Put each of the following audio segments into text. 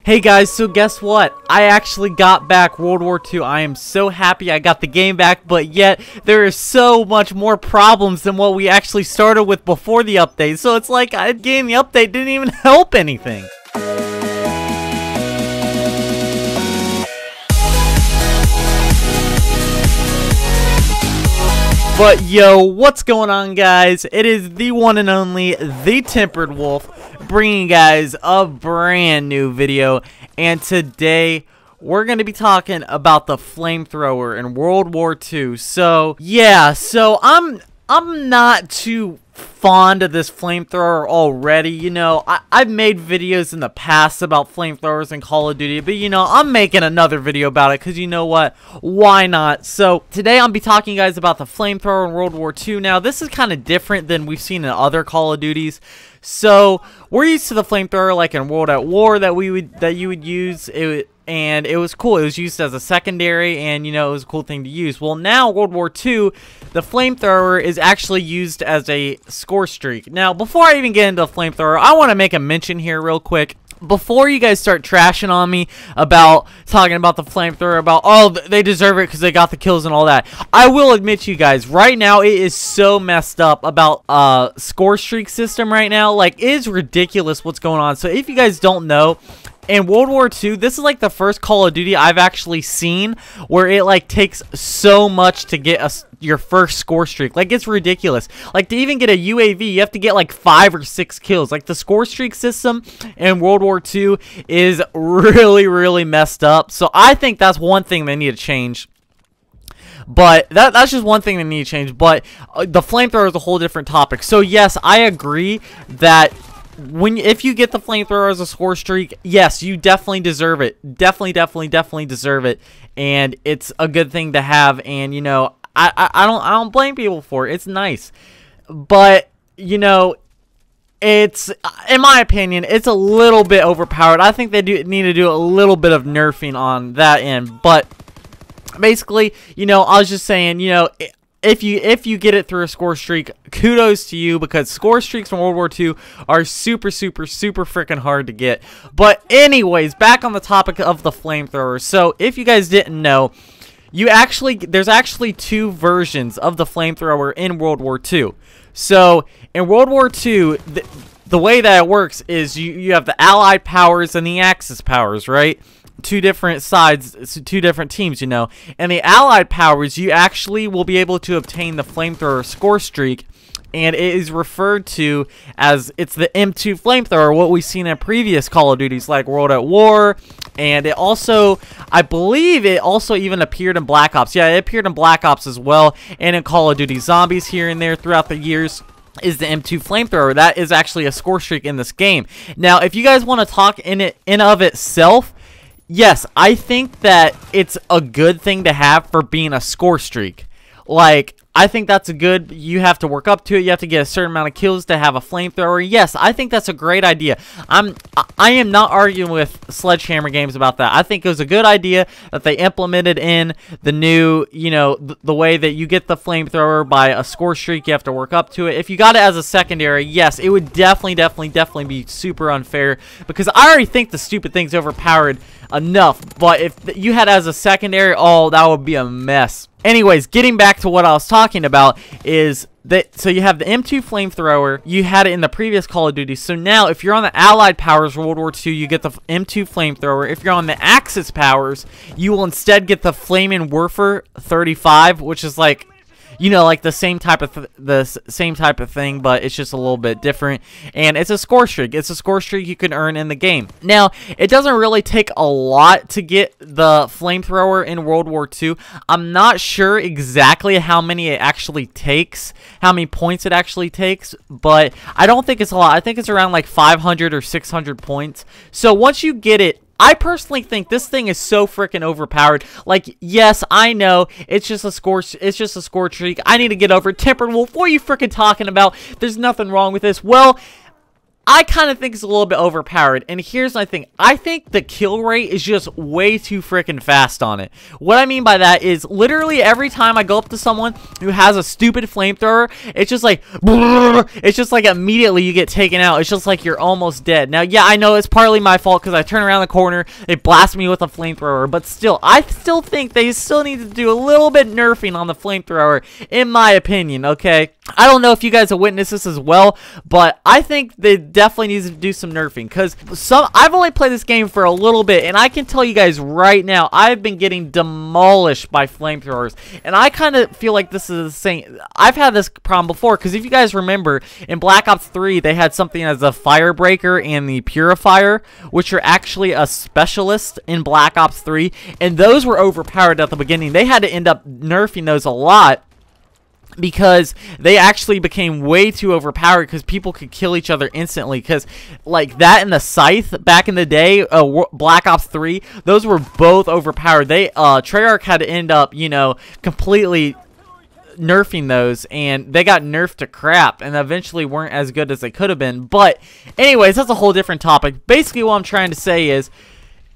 Hey guys, so guess what? I actually got back World War II. I am so happy I got the game back, but yet there is so much more problems than what we actually started with before the update. So it's like getting the update didn't even help anything. But yo, what's going on, guys? It is the one and only TheTemperedWolf bringing you guys a brand new video, and today we're going to be talking about the flamethrower in World War II. So yeah, I'm not too fond of this flamethrower already. You know, I've made videos in the past about flamethrowers in Call of Duty, but you know, I'm making another video about it because you know what, why not? So today I'll be talking guys about the flamethrower in World War II. Now this is kind of different than we've seen in other Call of Duties. So we're used to the flamethrower like in World at War that you would use it. And it was cool. It was used as a secondary, and you know, it was a cool thing to use. Well, now World War II, the flamethrower is actually used as a score streak. Now, before I even get into the flamethrower, I want to make a mention here real quick. Before you guys start trashing on me about talking about the flamethrower, about, oh, they deserve it because they got the kills and all that, I will admit to you guys, right now, it is so messed up about score streak system right now. Like, it is ridiculous what's going on. So if you guys don't know, in World War II, this is like the first Call of Duty I've actually seen where it like takes so much to get your first score streak. Like, it's ridiculous. Like, to even get a UAV, you have to get like 5 or 6 kills. Like, the score streak system in World War II is really, really messed up. So I think that's one thing they need to change. But that's just one thing they need to change. But the flamethrower is a whole different topic. So yes, I agree that if you get the flamethrower as a score streak, yes, you definitely deserve it. Definitely deserve it. And it's a good thing to have. And you know, I don't blame people for it. It's nice. But you know, it's, in my opinion, it's a little bit overpowered. I think they need to do a little bit of nerfing on that end. But basically, you know, I was just saying, you know, if you get it through a score streak, kudos to you, because score streaks in World War II are super freaking hard to get. But anyways, back on the topic of the flamethrower. So if you guys didn't know, there's actually 2 versions of the flamethrower in World War II. So in World War II, the way that it works is you have the Allied powers and the Axis powers, right? 2 different sides, 2 different teams, you know. And the Allied powers, you actually will be able to obtain the flamethrower score streak, and it is referred to as, it's the M2 flamethrower, what we've seen in previous Call of Duties like World at War. And it also, I believe it also even appeared in Black Ops. Yeah, it appeared in Black Ops as well, and in Call of Duty Zombies here and there throughout the years. Is the M2 flamethrower. That is actually a score streak in this game. Now, if you guys want to talk in of itself, yes, I think that it's a good thing to have for being a score streak. Like, I think that's a good, you have to work up to it, you have to get a certain amount of kills to have a flamethrower. Yes, I think that's a great idea. I am not arguing with Sledgehammer Games about that. I think it was a good idea that they implemented in the new, you know, the way that you get the flamethrower by a score streak, you have to work up to it. If you got it as a secondary, yes, it would definitely be super unfair, because I already think the stupid thing's overpowered enough, but if you had it as a secondary, oh, that would be a mess. Anyways, getting back to what I was talking about is that, so you have the M2 flamethrower, you had it in the previous Call of Duty. So now if you're on the Allied powers World War II, you get the M2 flamethrower. If you're on the Axis powers, you will instead get the Flamin' Werfer 35, which is like, you know, like the same type of thing, but it's just a little bit different. And it's a score streak. It's a score streak you can earn in the game. Now, it doesn't really take a lot to get the flamethrower in World War II. I'm not sure exactly how many it actually takes, how many points it actually takes, but I don't think it's a lot. I think it's around like 500 or 600 points. So once you get it, I personally think this thing is so freaking overpowered. Like, yes, I know it's just a score streak. I need to get over it. TemperedWolf, what are you freaking talking about? There's nothing wrong with this. Well, I kind of think it's a little bit overpowered, and here's my thing. I think the kill rate is just way too freaking fast on it. What I mean by that is literally every time I go up to someone who has a stupid flamethrower, it's just like, it's just like immediately you get taken out. It's just like you're almost dead. Now, yeah, I know it's partly my fault because I turn around the corner, they blast me with a flamethrower, but still, I still think they still need to do a little bit nerfing on the flamethrower, in my opinion, okay? I don't know if you guys have witnessed this as well, but I think they definitely need to do some nerfing, because I've only played this game for a little bit, and I can tell you guys right now, I've been getting demolished by flamethrowers, and I kind of feel like this is the same. I've had this problem before, because if you guys remember, in Black Ops 3, they had something as the Firebreaker and the Purifier, which are actually a specialist in Black Ops 3, and those were overpowered at the beginning. They had to end up nerfing those a lot, because they actually became way too overpowered because people could kill each other instantly. Because like that and the Scythe back in the day, Black Ops 3, those were both overpowered. They Treyarch had to end up, you know, completely nerfing those, and they got nerfed to crap and eventually weren't as good as they could have been. But anyways, that's a whole different topic. Basically what I'm trying to say is,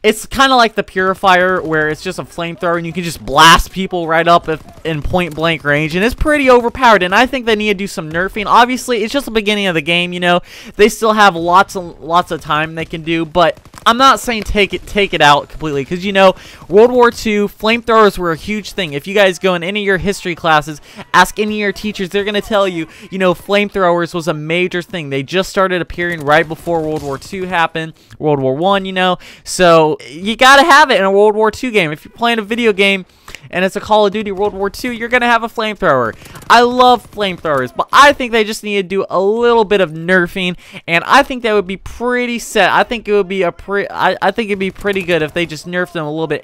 it's kind of like the Purifier, where it's just a flamethrower and you can just blast people right up in point-blank range, and it's pretty overpowered, and I think they need to do some nerfing. Obviously, it's just the beginning of the game, you know. They still have lots of time they can do, but I'm not saying take it out completely, because, you know, World War II, flamethrowers were a huge thing. If you guys go in any of your history classes, ask any of your teachers, they're going to tell you, you know, flamethrowers was a major thing. They just started appearing right before World War II happened, World War I, you know, so you gotta have it in a World War II game. If you're playing a video game and it's a Call of Duty World War II, you're gonna have a flamethrower. I love flamethrowers, but I think they just need to do a little bit of nerfing, and I think that would be pretty set. I think it would be I think it'd be pretty good if they just nerfed them a little bit,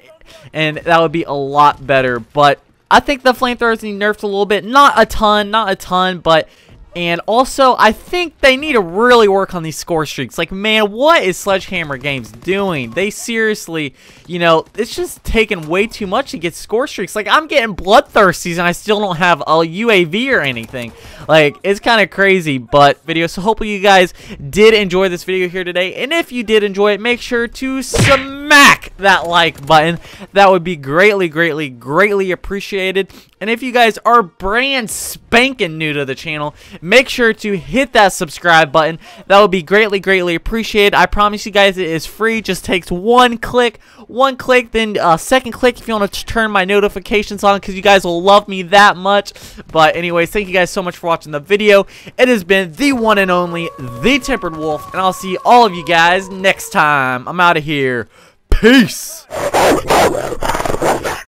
and that would be a lot better. But I think the flamethrowers need nerfed a little bit, not a ton, but. And also, I think they need to really work on these score streaks. Like, man, what is Sledgehammer Games doing? They seriously, you know, it's just taking way too much to get score streaks. Like, I'm getting bloodthirsty and I still don't have a UAV or anything. Like, it's kind of crazy, but so hopefully you guys did enjoy this video here today. And if you did enjoy it, make sure to smack that like button. That would be greatly appreciated. And if you guys are brand spanking new to the channel, make sure to hit that subscribe button. That would be greatly appreciated. I promise you guys it is free. Just takes one click, then second click if you want to turn my notifications on, because you guys will love me that much. But anyways, thank you guys so much for watching the video. It has been the one and only TheTemperedWolf, and I'll see all of you guys next time. I'm out of here. Peace.